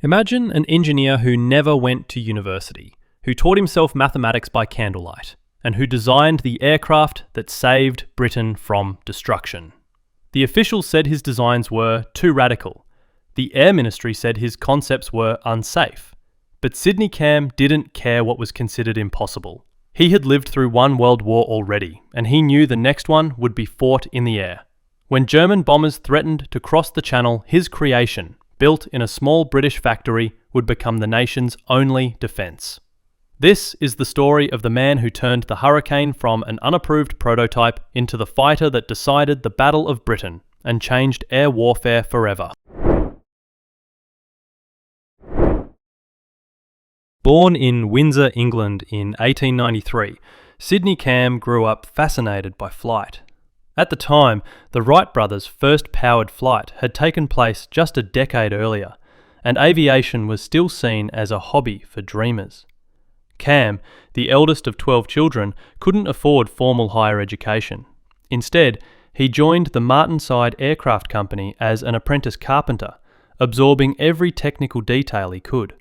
Imagine an engineer who never went to university, who taught himself mathematics by candlelight, and who designed the aircraft that saved Britain from destruction. The officials said his designs were too radical. The Air Ministry said his concepts were unsafe. But Sydney Camm didn't care what was considered impossible. He had lived through one world war already, and he knew the next one would be fought in the air. When German bombers threatened to cross the Channel, his creation, built in a small British factory, would become the nation's only defence. This is the story of the man who turned the Hurricane from an unapproved prototype into the fighter that decided the Battle of Britain and changed air warfare forever. Born in Windsor, England in 1893, Sydney Camm grew up fascinated by flight. At the time, the Wright brothers' first powered flight had taken place just a decade earlier, and aviation was still seen as a hobby for dreamers. Camm, the eldest of 12 children, couldn't afford formal higher education. Instead, he joined the Martenside Aircraft Company as an apprentice carpenter, absorbing every technical detail he could.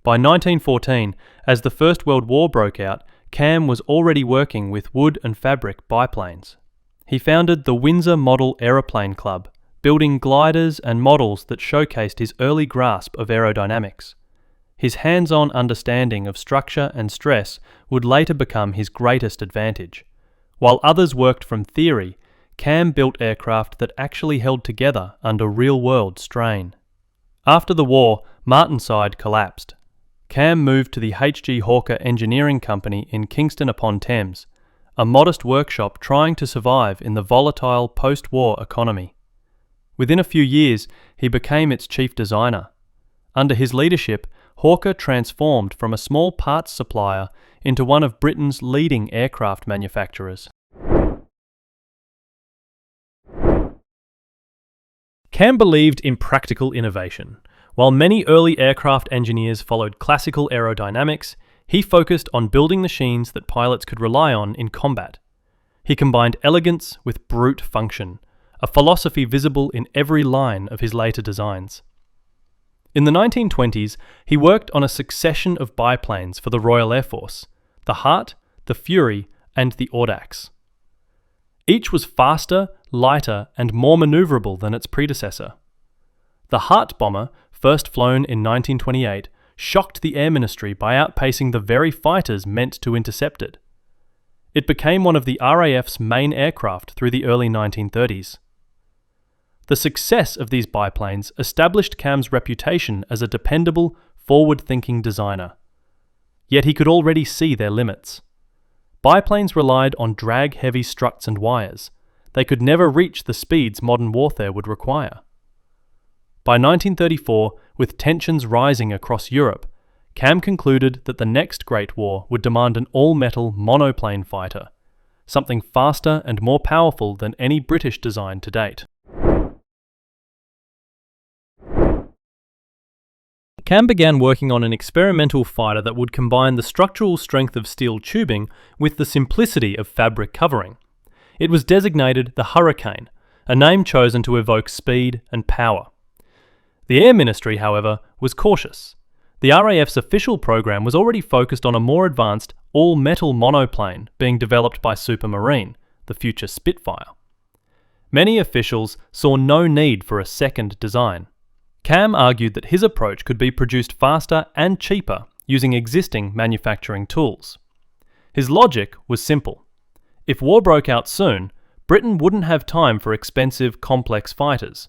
By 1914, as the First World War broke out, Camm was already working with wood and fabric biplanes. He founded the Windsor Model Aeroplane Club, building gliders and models that showcased his early grasp of aerodynamics. His hands-on understanding of structure and stress would later become his greatest advantage. While others worked from theory, Camm built aircraft that actually held together under real-world strain. After the war, Martenside collapsed. Camm moved to the H.G. Hawker Engineering Company in Kingston upon Thames, a modest workshop trying to survive in the volatile post-war economy. Within a few years, he became its chief designer. Under his leadership, Hawker transformed from a small parts supplier into one of Britain's leading aircraft manufacturers. Camm believed in practical innovation. While many early aircraft engineers followed classical aerodynamics, he focused on building machines that pilots could rely on in combat. He combined elegance with brute function, a philosophy visible in every line of his later designs. In the 1920s, he worked on a succession of biplanes for the Royal Air Force, the Hart, the Fury, and the Audax. Each was faster, lighter, and more manoeuvrable than its predecessor. The Hart bomber, first flown in 1928, shocked the Air Ministry by outpacing the very fighters meant to intercept it. It became one of the RAF's main aircraft through the early 1930s. The success of these biplanes established Camm's reputation as a dependable, forward-thinking designer. Yet he could already see their limits. Biplanes relied on drag-heavy struts and wires. They could never reach the speeds modern warfare would require. By 1934, with tensions rising across Europe, Camm concluded that the next Great War would demand an all-metal monoplane fighter, something faster and more powerful than any British design to date. Camm began working on an experimental fighter that would combine the structural strength of steel tubing with the simplicity of fabric covering. It was designated the Hurricane, a name chosen to evoke speed and power. The Air Ministry, however, was cautious. The RAF's official program was already focused on a more advanced, all-metal monoplane being developed by Supermarine, the future Spitfire. Many officials saw no need for a second design. Camm argued that his approach could be produced faster and cheaper using existing manufacturing tools. His logic was simple. If war broke out soon, Britain wouldn't have time for expensive, complex fighters.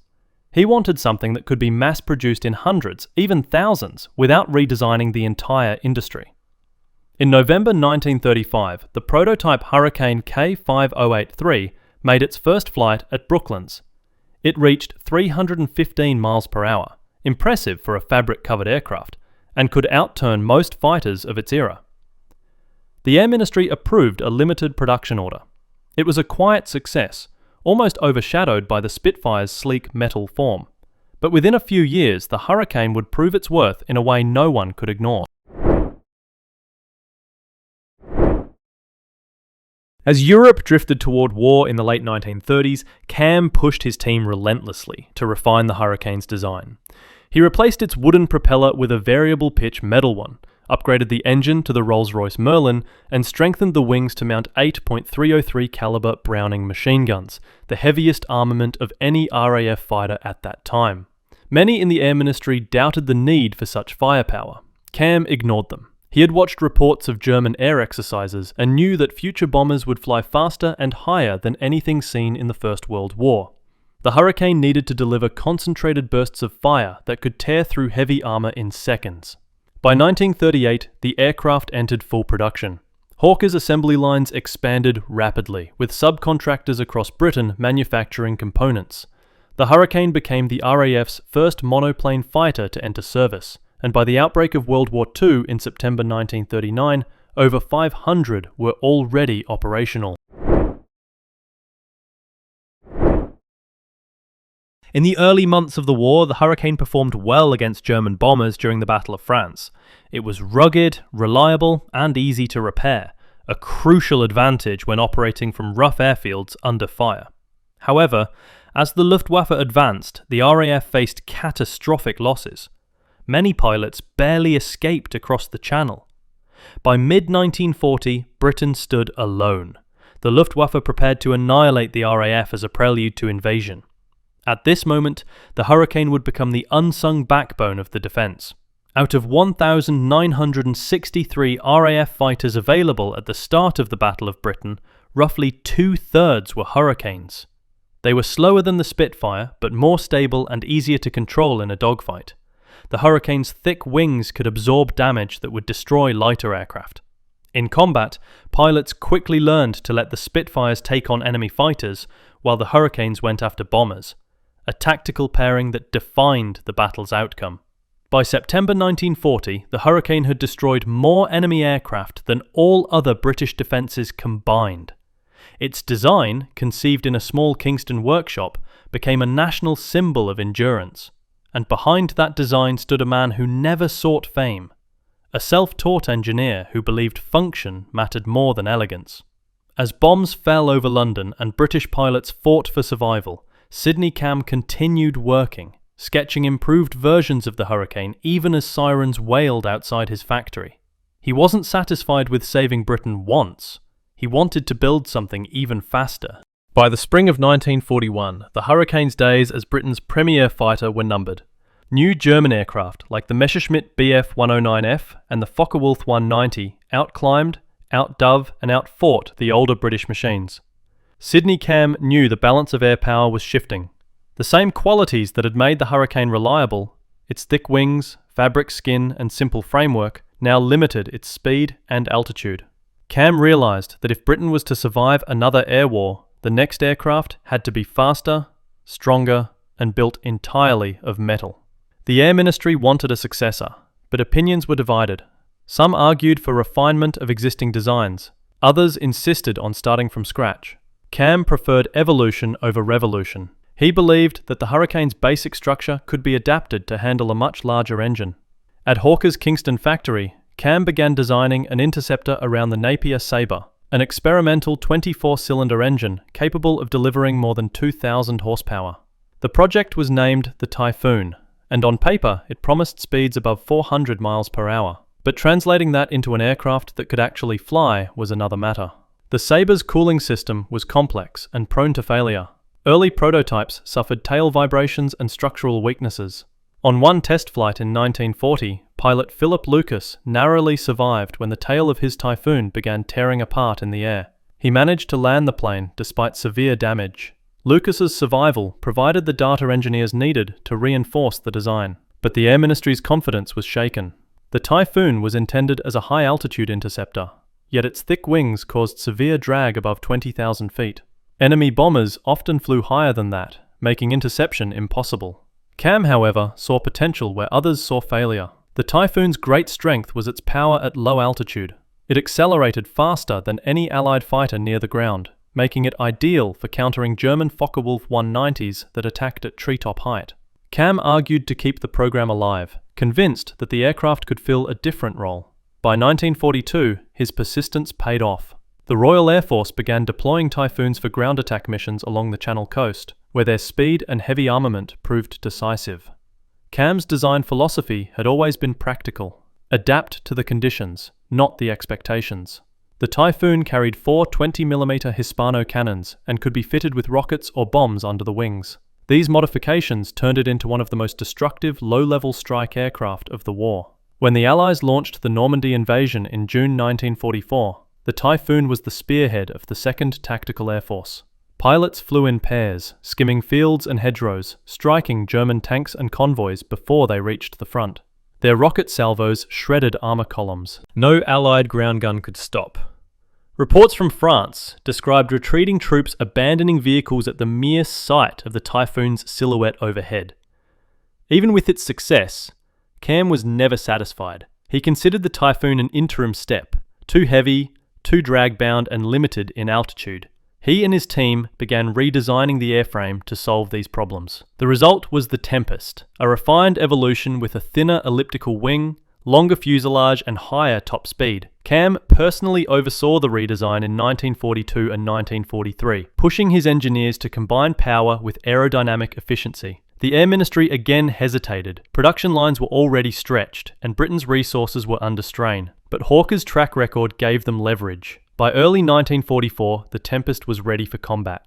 He wanted something that could be mass-produced in hundreds, even thousands, without redesigning the entire industry. In November 1935, the prototype Hurricane K5083 made its first flight at Brooklands. It reached 315 miles per hour, impressive for a fabric-covered aircraft, and could outturn most fighters of its era. The Air Ministry approved a limited production order. It was a quiet success, almost overshadowed by the Spitfire's sleek metal form. But within a few years, the Hurricane would prove its worth in a way no one could ignore. As Europe drifted toward war in the late 1930s, Camm pushed his team relentlessly to refine the Hurricane's design. He replaced its wooden propeller with a variable pitch metal one, upgraded the engine to the Rolls-Royce Merlin, and strengthened the wings to mount 8.303 caliber Browning machine guns, the heaviest armament of any RAF fighter at that time. Many in the Air Ministry doubted the need for such firepower. Camm ignored them. He had watched reports of German air exercises and knew that future bombers would fly faster and higher than anything seen in the First World War. The Hurricane needed to deliver concentrated bursts of fire that could tear through heavy armour in seconds. By 1938, the aircraft entered full production. Hawker's assembly lines expanded rapidly, with subcontractors across Britain manufacturing components. The Hurricane became the RAF's first monoplane fighter to enter service, and by the outbreak of World War II in September 1939, over 500 were already operational. In the early months of the war, the Hurricane performed well against German bombers during the Battle of France. It was rugged, reliable, and easy to repair, a crucial advantage when operating from rough airfields under fire. However, as the Luftwaffe advanced, the RAF faced catastrophic losses. Many pilots barely escaped across the Channel. By mid-1940, Britain stood alone. The Luftwaffe prepared to annihilate the RAF as a prelude to invasion. At this moment, the Hurricane would become the unsung backbone of the defence. Out of 1,963 RAF fighters available at the start of the Battle of Britain, roughly 2/3 were Hurricanes. They were slower than the Spitfire, but more stable and easier to control in a dogfight. The Hurricane's thick wings could absorb damage that would destroy lighter aircraft. In combat, pilots quickly learned to let the Spitfires take on enemy fighters, while the Hurricanes went after bombers. A tactical pairing that defined the battle's outcome. By September 1940, the Hurricane had destroyed more enemy aircraft than all other British defences combined. Its design, conceived in a small Kingston workshop, became a national symbol of endurance. And behind that design stood a man who never sought fame. A self-taught engineer who believed function mattered more than elegance. As bombs fell over London and British pilots fought for survival, Sidney Camm continued working, sketching improved versions of the Hurricane even as sirens wailed outside his factory. He wasn't satisfied with saving Britain once. He wanted to build something even faster. By the spring of 1941, the Hurricane's days as Britain's premier fighter were numbered. New German aircraft like the Messerschmitt Bf 109F and the Focke-Wulf 190 outclimbed, outdove and outfought the older British machines. Sidney Camm knew the balance of air power was shifting. The same qualities that had made the Hurricane reliable, its thick wings, fabric skin and simple framework, now limited its speed and altitude. Camm realised that if Britain was to survive another air war, the next aircraft had to be faster, stronger and built entirely of metal. The Air Ministry wanted a successor, but opinions were divided. Some argued for refinement of existing designs, others insisted on starting from scratch. Camm preferred evolution over revolution. He believed that the Hurricane's basic structure could be adapted to handle a much larger engine. At Hawker's Kingston factory, Camm began designing an interceptor around the Napier Sabre, an experimental 24-cylinder engine capable of delivering more than 2,000 horsepower. The project was named the Typhoon, and on paper it promised speeds above 400 miles per hour. But translating that into an aircraft that could actually fly was another matter. The Sabre's cooling system was complex and prone to failure. Early prototypes suffered tail vibrations and structural weaknesses. On one test flight in 1940, pilot Philip Lucas narrowly survived when the tail of his Typhoon began tearing apart in the air. He managed to land the plane despite severe damage. Lucas's survival provided the data engineers needed to reinforce the design, but the Air Ministry's confidence was shaken. The Typhoon was intended as a high-altitude interceptor, yet its thick wings caused severe drag above 20,000 feet. Enemy bombers often flew higher than that, making interception impossible. Camm, however, saw potential where others saw failure. The Typhoon's great strength was its power at low altitude. It accelerated faster than any Allied fighter near the ground, making it ideal for countering German Focke-Wulf 190s that attacked at treetop height. Camm argued to keep the program alive, convinced that the aircraft could fill a different role. By 1942, his persistence paid off. The Royal Air Force began deploying Typhoons for ground attack missions along the Channel coast, where their speed and heavy armament proved decisive. Camm's design philosophy had always been practical. Adapt to the conditions, not the expectations. The Typhoon carried 4 20mm Hispano cannons and could be fitted with rockets or bombs under the wings. These modifications turned it into one of the most destructive low-level strike aircraft of the war. When the Allies launched the Normandy invasion in June 1944, the Typhoon was the spearhead of the 2nd Tactical Air Force. Pilots flew in pairs, skimming fields and hedgerows, striking German tanks and convoys before they reached the front. Their rocket salvos shredded armor columns. No Allied ground gun could stop. Reports from France described retreating troops abandoning vehicles at the mere sight of the Typhoon's silhouette overhead. Even with its success, Camm was never satisfied. He considered the Typhoon an interim step, too heavy, too drag-bound and limited in altitude. He and his team began redesigning the airframe to solve these problems. The result was the Tempest, a refined evolution with a thinner elliptical wing, longer fuselage and higher top speed. Camm personally oversaw the redesign in 1942 and 1943, pushing his engineers to combine power with aerodynamic efficiency. The Air Ministry again hesitated. Production lines were already stretched, and Britain's resources were under strain. But Hawker's track record gave them leverage. By early 1944, the Tempest was ready for combat.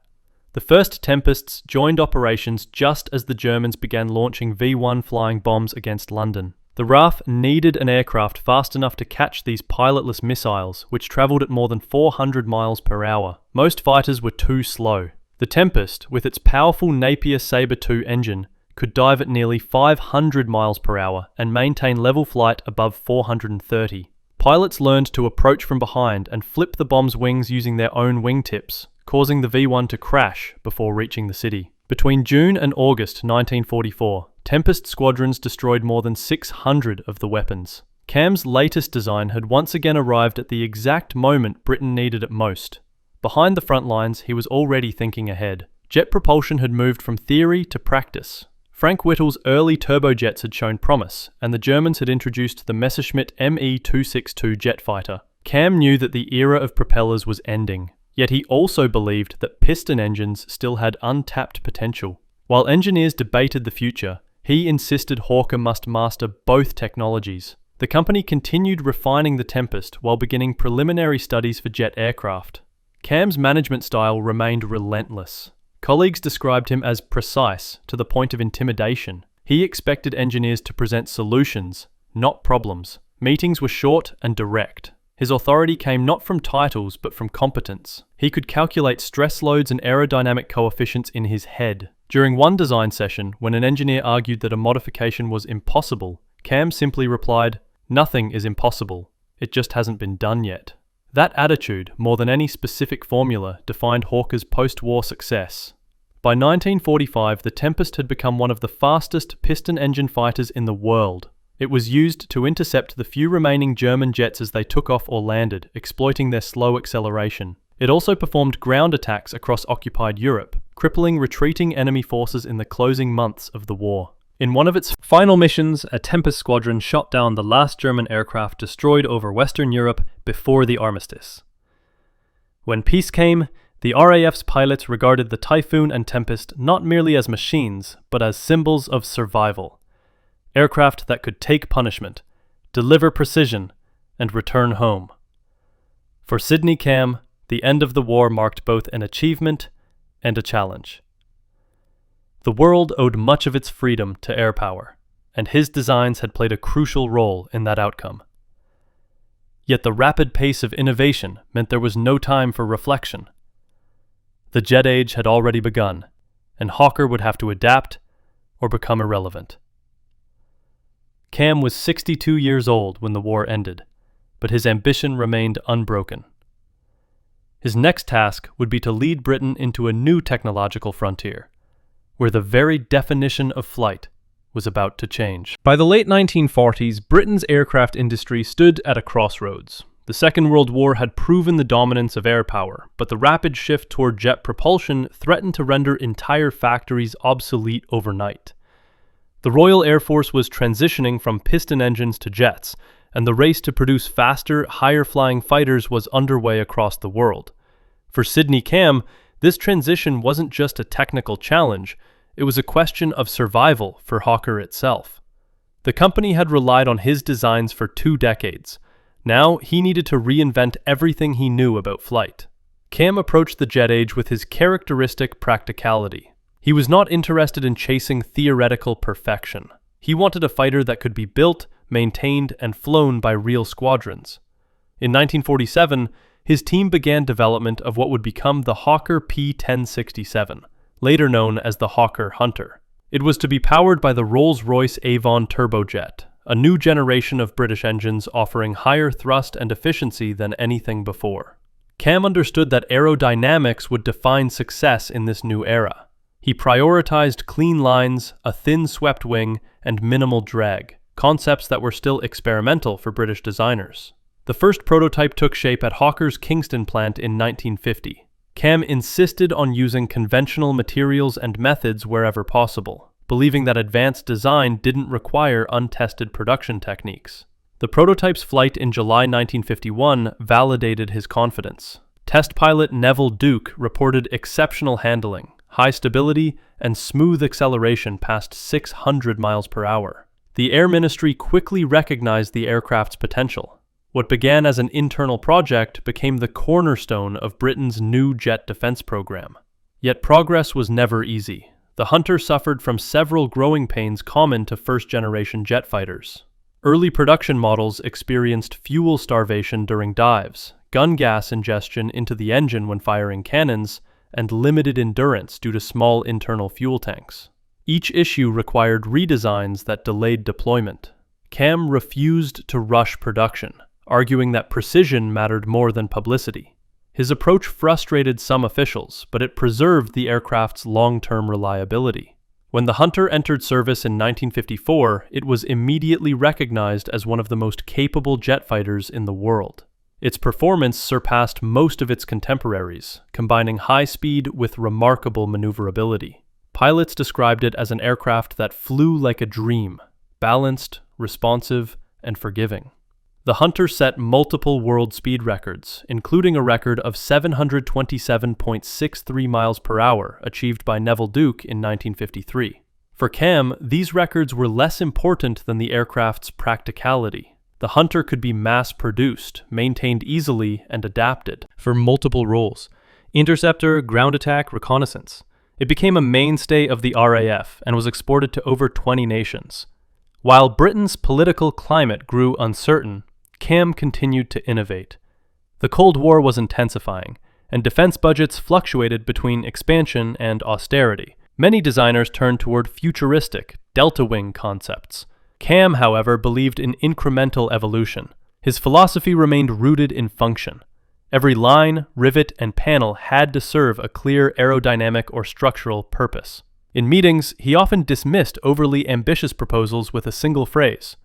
The first Tempests joined operations just as the Germans began launching V-1 flying bombs against London. The RAF needed an aircraft fast enough to catch these pilotless missiles, which travelled at more than 400 miles per hour. Most fighters were too slow. The Tempest, with its powerful Napier Sabre II engine, could dive at nearly 500 miles per hour and maintain level flight above 430. Pilots learned to approach from behind and flip the bomb's wings using their own wingtips, causing the V-1 to crash before reaching the city. Between June and August 1944, Tempest squadrons destroyed more than 600 of the weapons. Camm's latest design had once again arrived at the exact moment Britain needed it most. Behind the front lines, he was already thinking ahead. Jet propulsion had moved from theory to practice. Frank Whittle's early turbojets had shown promise, and the Germans had introduced the Messerschmitt Me-262 jet fighter. Camm knew that the era of propellers was ending, yet he also believed that piston engines still had untapped potential. While engineers debated the future, he insisted Hawker must master both technologies. The company continued refining the Tempest while beginning preliminary studies for jet aircraft. Camm's management style remained relentless. Colleagues described him as precise to the point of intimidation. He expected engineers to present solutions, not problems. Meetings were short and direct. His authority came not from titles but from competence. He could calculate stress loads and aerodynamic coefficients in his head. During one design session, when an engineer argued that a modification was impossible, Camm simply replied, "Nothing is impossible. It just hasn't been done yet." That attitude, more than any specific formula, defined Hawker's post-war success. By 1945, the Tempest had become one of the fastest piston-engine fighters in the world. It was used to intercept the few remaining German jets as they took off or landed, exploiting their slow acceleration. It also performed ground attacks across occupied Europe, crippling retreating enemy forces in the closing months of the war. In one of its final missions, a Tempest squadron shot down the last German aircraft destroyed over Western Europe before the armistice. When peace came, the RAF's pilots regarded the Typhoon and Tempest not merely as machines, but as symbols of survival. Aircraft that could take punishment, deliver precision, and return home. For Sidney Camm, the end of the war marked both an achievement and a challenge. The world owed much of its freedom to air power, and his designs had played a crucial role in that outcome. Yet the rapid pace of innovation meant there was no time for reflection. The jet age had already begun, and Hawker would have to adapt or become irrelevant. Camm was 62 years old when the war ended, but his ambition remained unbroken. His next task would be to lead Britain into a new technological frontier, where the very definition of flight was about to change. By the late 1940s, Britain's aircraft industry stood at a crossroads. The Second World War had proven the dominance of air power, but the rapid shift toward jet propulsion threatened to render entire factories obsolete overnight. The Royal Air Force was transitioning from piston engines to jets, and the race to produce faster, higher-flying fighters was underway across the world. For Sidney Camm, this transition wasn't just a technical challenge, it was a question of survival for Hawker itself. The company had relied on his designs for 2 decades. Now he needed to reinvent everything he knew about flight. Camm approached the jet age with his characteristic practicality. He was not interested in chasing theoretical perfection. He wanted a fighter that could be built, maintained, and flown by real squadrons. In 1947, his team began development of what would become the Hawker P-1067, later known as the Hawker Hunter. It was to be powered by the Rolls-Royce Avon turbojet, a new generation of British engines offering higher thrust and efficiency than anything before. Camm understood that aerodynamics would define success in this new era. He prioritized clean lines, a thin swept wing, and minimal drag, concepts that were still experimental for British designers. The first prototype took shape at Hawker's Kingston plant in 1950. Camm insisted on using conventional materials and methods wherever possible, believing that advanced design didn't require untested production techniques. The prototype's flight in July 1951 validated his confidence. Test pilot Neville Duke reported exceptional handling, high stability, and smooth acceleration past 600 miles per hour. The Air Ministry quickly recognized the aircraft's potential. What began as an internal project became the cornerstone of Britain's new jet defense program. Yet progress was never easy. The Hunter suffered from several growing pains common to first-generation jet fighters. Early production models experienced fuel starvation during dives, gun gas ingestion into the engine when firing cannons, and limited endurance due to small internal fuel tanks. Each issue required redesigns that delayed deployment. Camm refused to rush production, arguing that precision mattered more than publicity. His approach frustrated some officials, but it preserved the aircraft's long-term reliability. When the Hunter entered service in 1954, it was immediately recognized as one of the most capable jet fighters in the world. Its performance surpassed most of its contemporaries, combining high speed with remarkable maneuverability. Pilots described it as an aircraft that flew like a dream, balanced, responsive, and forgiving. The Hunter set multiple world speed records, including a record of 727.63 miles per hour achieved by Neville Duke in 1953. For Camm, these records were less important than the aircraft's practicality. The Hunter could be mass-produced, maintained easily, and adapted for multiple roles: interceptor, ground attack, reconnaissance. It became a mainstay of the RAF and was exported to over 20 nations. While Britain's political climate grew uncertain, Camm continued to innovate. The Cold War was intensifying, and defense budgets fluctuated between expansion and austerity. Many designers turned toward futuristic, delta-wing concepts. Camm, however, believed in incremental evolution. His philosophy remained rooted in function. Every line, rivet, and panel had to serve a clear aerodynamic or structural purpose. In meetings, he often dismissed overly ambitious proposals with a single phrase: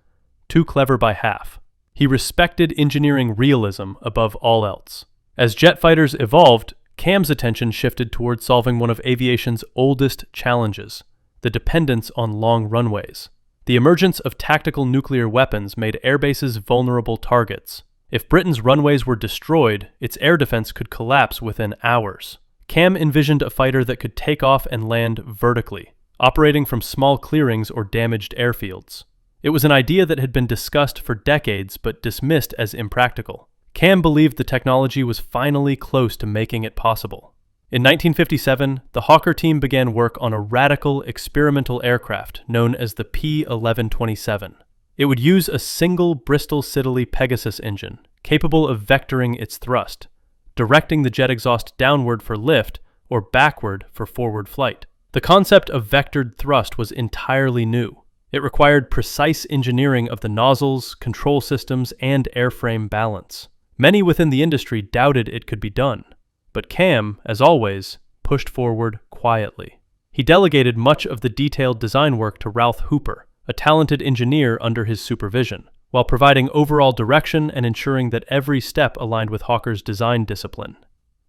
"Too clever by half." He respected engineering realism above all else. As jet fighters evolved, Camm's attention shifted towards solving one of aviation's oldest challenges: the dependence on long runways. The emergence of tactical nuclear weapons made airbases vulnerable targets. If Britain's runways were destroyed, its air defense could collapse within hours. Camm envisioned a fighter that could take off and land vertically, operating from small clearings or damaged airfields. It was an idea that had been discussed for decades but dismissed as impractical. Camm believed the technology was finally close to making it possible. In 1957, the Hawker team began work on a radical experimental aircraft known as the P-1127. It would use a single Bristol Siddeley Pegasus engine, capable of vectoring its thrust, directing the jet exhaust downward for lift or backward for forward flight. The concept of vectored thrust was entirely new. It required precise engineering of the nozzles, control systems, and airframe balance. Many within the industry doubted it could be done, but Camm, as always, pushed forward quietly. He delegated much of the detailed design work to Ralph Hooper, a talented engineer under his supervision, while providing overall direction and ensuring that every step aligned with Hawker's design discipline.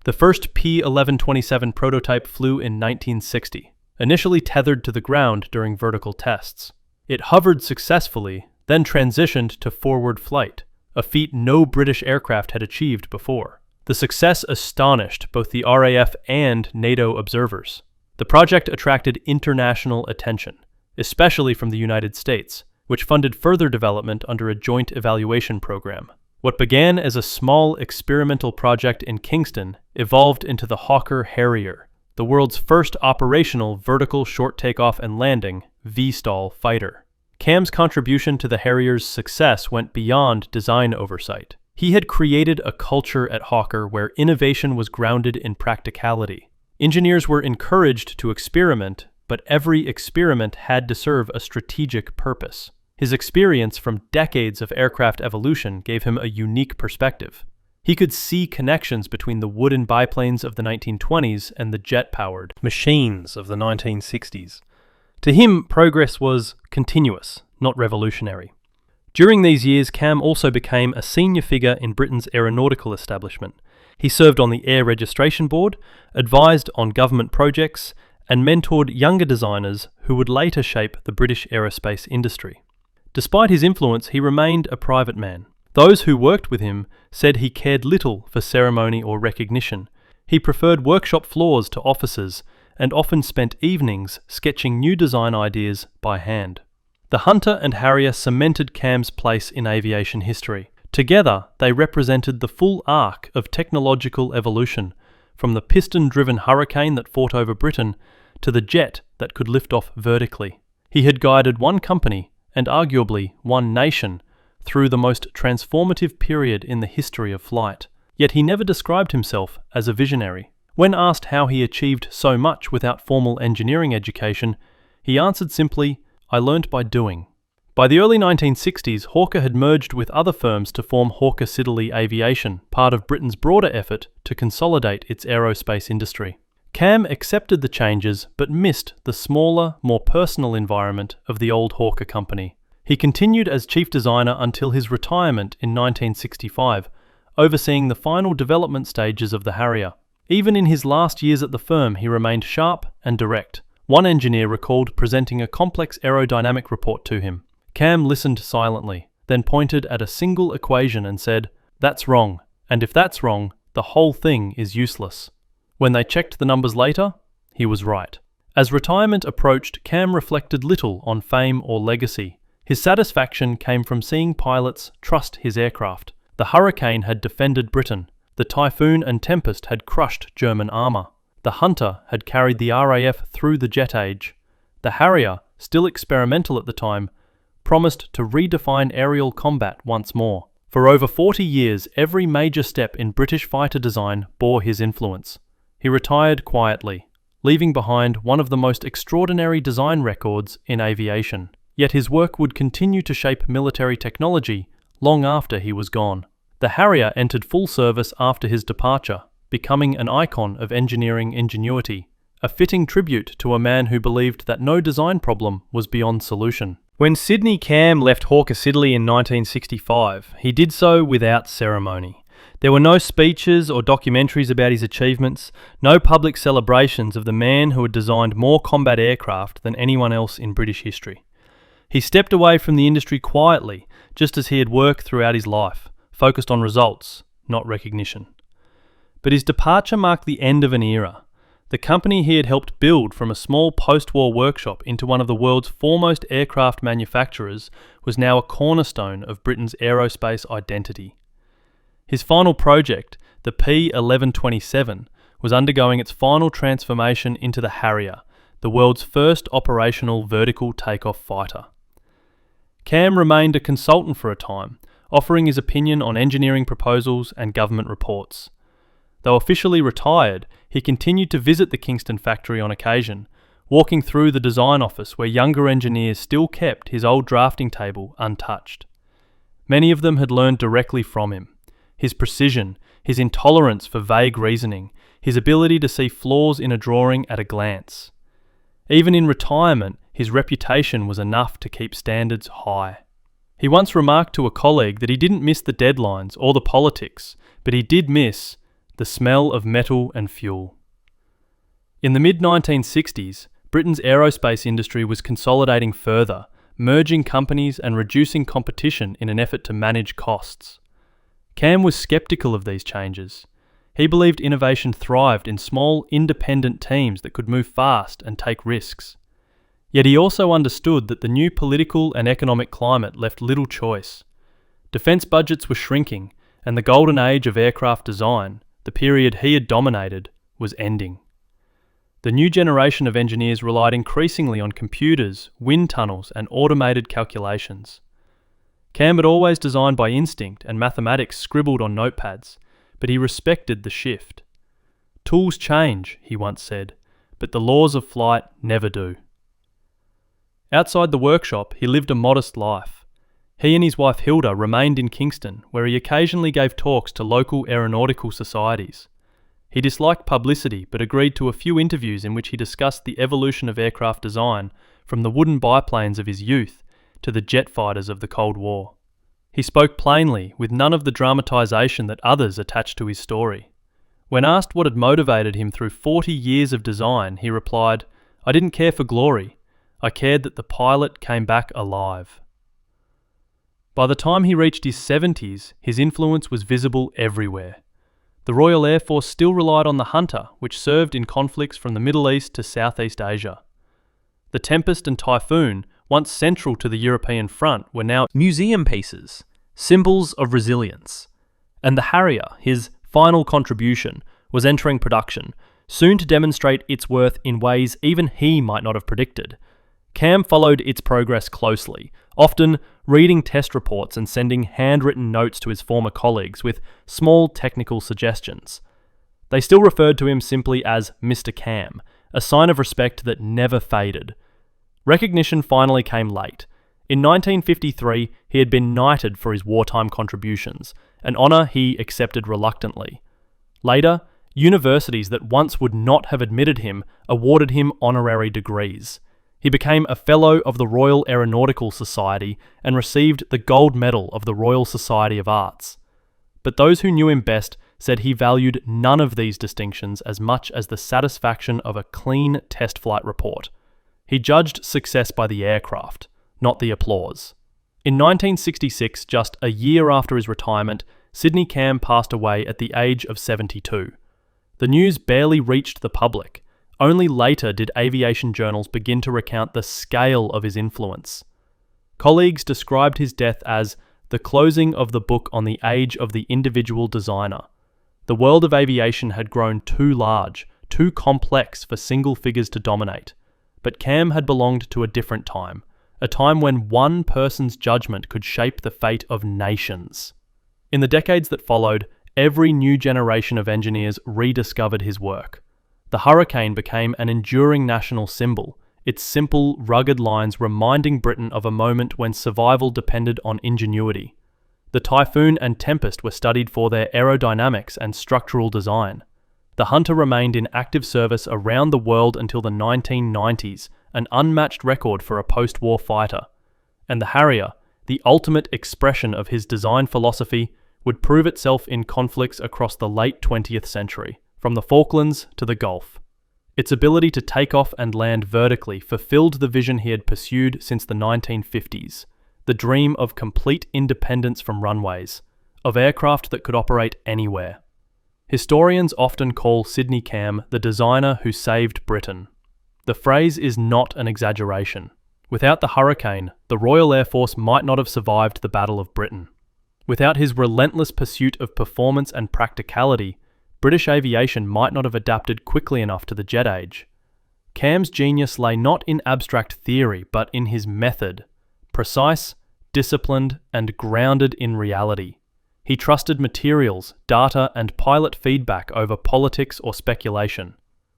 The first P-1127 prototype flew in 1960, initially tethered to the ground during vertical tests. It hovered successfully, then transitioned to forward flight, a feat no British aircraft had achieved before. The success astonished both the RAF and NATO observers. The project attracted international attention, especially from the United States, which funded further development under a joint evaluation program. What began as a small experimental project in Kingston evolved into the Hawker Harrier, the world's first operational vertical short takeoff and landing (VSTOL) fighter. Camm's contribution to the Harrier's success went beyond design oversight. He had created a culture at Hawker where innovation was grounded in practicality. Engineers were encouraged to experiment, but every experiment had to serve a strategic purpose. His experience from decades of aircraft evolution gave him a unique perspective. He could see connections between the wooden biplanes of the 1920s and the jet-powered machines of the 1960s. To him, progress was continuous, not revolutionary. During these years, Camm also became a senior figure in Britain's aeronautical establishment. He served on the Air Registration Board, advised on government projects, and mentored younger designers who would later shape the British aerospace industry. Despite his influence, he remained a private man. Those who worked with him said he cared little for ceremony or recognition. He preferred workshop floors to offices and often spent evenings sketching new design ideas by hand. The Hunter and Harrier cemented Camm's place in aviation history. Together, they represented the full arc of technological evolution, from the piston-driven Hurricane that fought over Britain to the jet that could lift off vertically. He had guided one company, and arguably one nation, through the most transformative period in the history of flight. Yet he never described himself as a visionary. When asked how he achieved so much without formal engineering education, he answered simply, "I learnt by doing." By the early 1960s, Hawker had merged with other firms to form Hawker Siddeley Aviation, part of Britain's broader effort to consolidate its aerospace industry. Camm accepted the changes but missed the smaller, more personal environment of the old Hawker company. He continued as chief designer until his retirement in 1965, overseeing the final development stages of the Harrier. Even in his last years at the firm, he remained sharp and direct. One engineer recalled presenting a complex aerodynamic report to him. Camm listened silently, then pointed at a single equation and said, "That's wrong, and if that's wrong, the whole thing is useless." When they checked the numbers later, he was right. As retirement approached, Camm reflected little on fame or legacy. His satisfaction came from seeing pilots trust his aircraft. The Hurricane had defended Britain. The Typhoon and Tempest had crushed German armour. The Hunter had carried the RAF through the jet age. The Harrier, still experimental at the time, promised to redefine aerial combat once more. For over 40 years, every major step in British fighter design bore his influence. He retired quietly, leaving behind one of the most extraordinary design records in aviation. Yet his work would continue to shape military technology long after he was gone. The Harrier entered full service after his departure, becoming an icon of engineering ingenuity, a fitting tribute to a man who believed that no design problem was beyond solution. When Sidney Camm left Hawker Siddeley in 1965, he did so without ceremony. There were no speeches or documentaries about his achievements, no public celebrations of the man who had designed more combat aircraft than anyone else in British history. He stepped away from the industry quietly, just as he had worked throughout his life, focused on results, not recognition. But his departure marked the end of an era. The company he had helped build from a small post-war workshop into one of the world's foremost aircraft manufacturers was now a cornerstone of Britain's aerospace identity. His final project, the P1127, was undergoing its final transformation into the Harrier, the world's first operational vertical takeoff fighter. Camm remained a consultant for a time, offering his opinion on engineering proposals and government reports. Though officially retired, he continued to visit the Kingston factory on occasion, walking through the design office where younger engineers still kept his old drafting table untouched. Many of them had learned directly from him. His precision, his intolerance for vague reasoning, his ability to see flaws in a drawing at a glance. Even in retirement, his reputation was enough to keep standards high. He once remarked to a colleague that he didn't miss the deadlines or the politics, but he did miss the smell of metal and fuel. In the mid-1960s, Britain's aerospace industry was consolidating further, merging companies and reducing competition in an effort to manage costs. Camm was sceptical of these changes. He believed innovation thrived in small, independent teams that could move fast and take risks. Yet he also understood that the new political and economic climate left little choice. Defence budgets were shrinking, and the golden age of aircraft design, the period he had dominated, was ending. The new generation of engineers relied increasingly on computers, wind tunnels, and automated calculations. Camm had always designed by instinct and mathematics scribbled on notepads, but he respected the shift. "Tools change," he once said, "but the laws of flight never do." Outside the workshop, he lived a modest life. He and his wife Hilda remained in Kingston, where he occasionally gave talks to local aeronautical societies. He disliked publicity, but agreed to a few interviews in which he discussed the evolution of aircraft design from the wooden biplanes of his youth to the jet fighters of the Cold War. He spoke plainly, with none of the dramatization that others attached to his story. When asked what had motivated him through 40 years of design, he replied, "I didn't care for glory. I cared that the pilot came back alive." By the time he reached his 70s, his influence was visible everywhere. The Royal Air Force still relied on the Hunter, which served in conflicts from the Middle East to Southeast Asia. The Tempest and Typhoon, once central to the European front, were now museum pieces, symbols of resilience. And the Harrier, his final contribution, was entering production, soon to demonstrate its worth in ways even he might not have predicted. Camm followed its progress closely, often reading test reports and sending handwritten notes to his former colleagues with small technical suggestions. They still referred to him simply as Mr. Camm, a sign of respect that never faded. Recognition finally came late. In 1953, he had been knighted for his wartime contributions, an honour he accepted reluctantly. Later, universities that once would not have admitted him awarded him honorary degrees. He became a Fellow of the Royal Aeronautical Society and received the Gold Medal of the Royal Society of Arts. But those who knew him best said he valued none of these distinctions as much as the satisfaction of a clean test flight report. He judged success by the aircraft, not the applause. In 1966, just a year after his retirement, Sydney Camm passed away at the age of 72. The news barely reached the public. Only later did aviation journals begin to recount the scale of his influence. Colleagues described his death as the closing of the book on the age of the individual designer. The world of aviation had grown too large, too complex for single figures to dominate. But Camm had belonged to a different time, a time when one person's judgment could shape the fate of nations. In the decades that followed, every new generation of engineers rediscovered his work. The Hurricane became an enduring national symbol, its simple, rugged lines reminding Britain of a moment when survival depended on ingenuity. The Typhoon and Tempest were studied for their aerodynamics and structural design. The Hunter remained in active service around the world until the 1990s, an unmatched record for a post-war fighter. And the Harrier, the ultimate expression of his design philosophy, would prove itself in conflicts across the late 20th century, from the Falklands to the Gulf. Its ability to take off and land vertically fulfilled the vision he had pursued since the 1950s, the dream of complete independence from runways, of aircraft that could operate anywhere. Historians often call Sydney Camm the designer who saved Britain. The phrase is not an exaggeration. Without the Hurricane, the Royal Air Force might not have survived the Battle of Britain. Without his relentless pursuit of performance and practicality, British aviation might not have adapted quickly enough to the jet age. Camm's genius lay not in abstract theory, but in his method, precise, disciplined, and grounded in reality. He trusted materials, data, and pilot feedback over politics or speculation.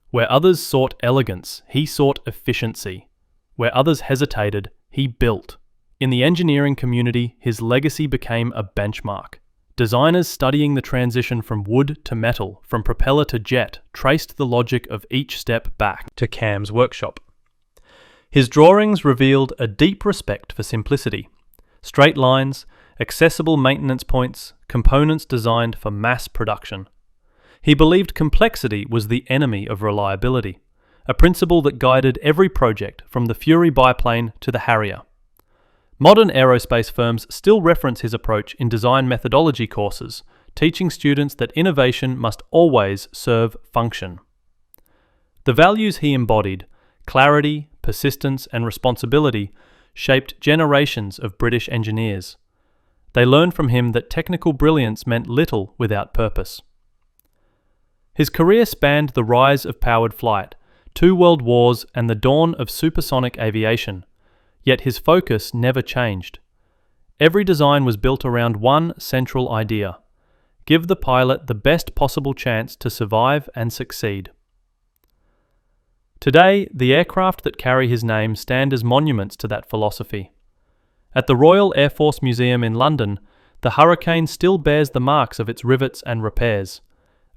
Where others sought elegance, he sought efficiency. Where others hesitated, he built. In the engineering community, his legacy became a benchmark. Designers studying the transition from wood to metal, from propeller to jet, traced the logic of each step back to Camm's workshop. His drawings revealed a deep respect for simplicity. Straight lines, accessible maintenance points, components designed for mass production. He believed complexity was the enemy of reliability, a principle that guided every project from the Fury biplane to the Harrier. Modern aerospace firms still reference his approach in design methodology courses, teaching students that innovation must always serve function. The values he embodied, clarity, persistence, and responsibility, shaped generations of British engineers. They learned from him that technical brilliance meant little without purpose. His career spanned the rise of powered flight, 2 world wars, and the dawn of supersonic aviation, yet his focus never changed. Every design was built around one central idea: give the pilot the best possible chance to survive and succeed. Today, the aircraft that carry his name stand as monuments to that philosophy. At the Royal Air Force Museum in London, the Hurricane still bears the marks of its rivets and repairs,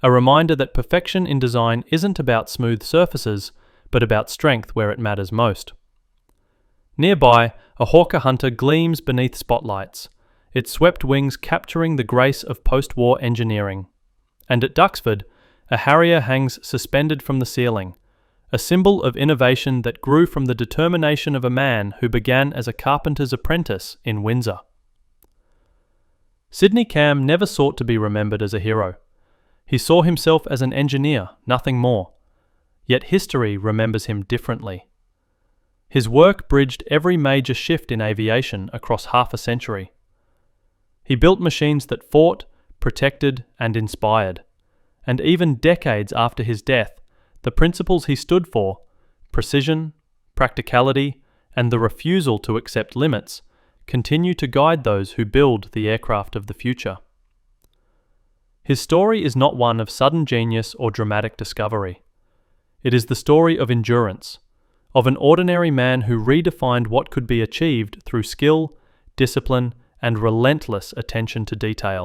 a reminder that perfection in design isn't about smooth surfaces, but about strength where it matters most. Nearby, a Hawker Hunter gleams beneath spotlights, its swept wings capturing the grace of post-war engineering. And at Duxford, a Harrier hangs suspended from the ceiling, a symbol of innovation that grew from the determination of a man who began as a carpenter's apprentice in Windsor. Sidney Camm never sought to be remembered as a hero. He saw himself as an engineer, nothing more. Yet history remembers him differently. His work bridged every major shift in aviation across half a century. He built machines that fought, protected, and inspired. And even decades after his death, the principles he stood for, precision, practicality, and the refusal to accept limits, continue to guide those who build the aircraft of the future. His story is not one of sudden genius or dramatic discovery. It is the story of endurance, of an ordinary man who redefined what could be achieved through skill, discipline, and relentless attention to detail.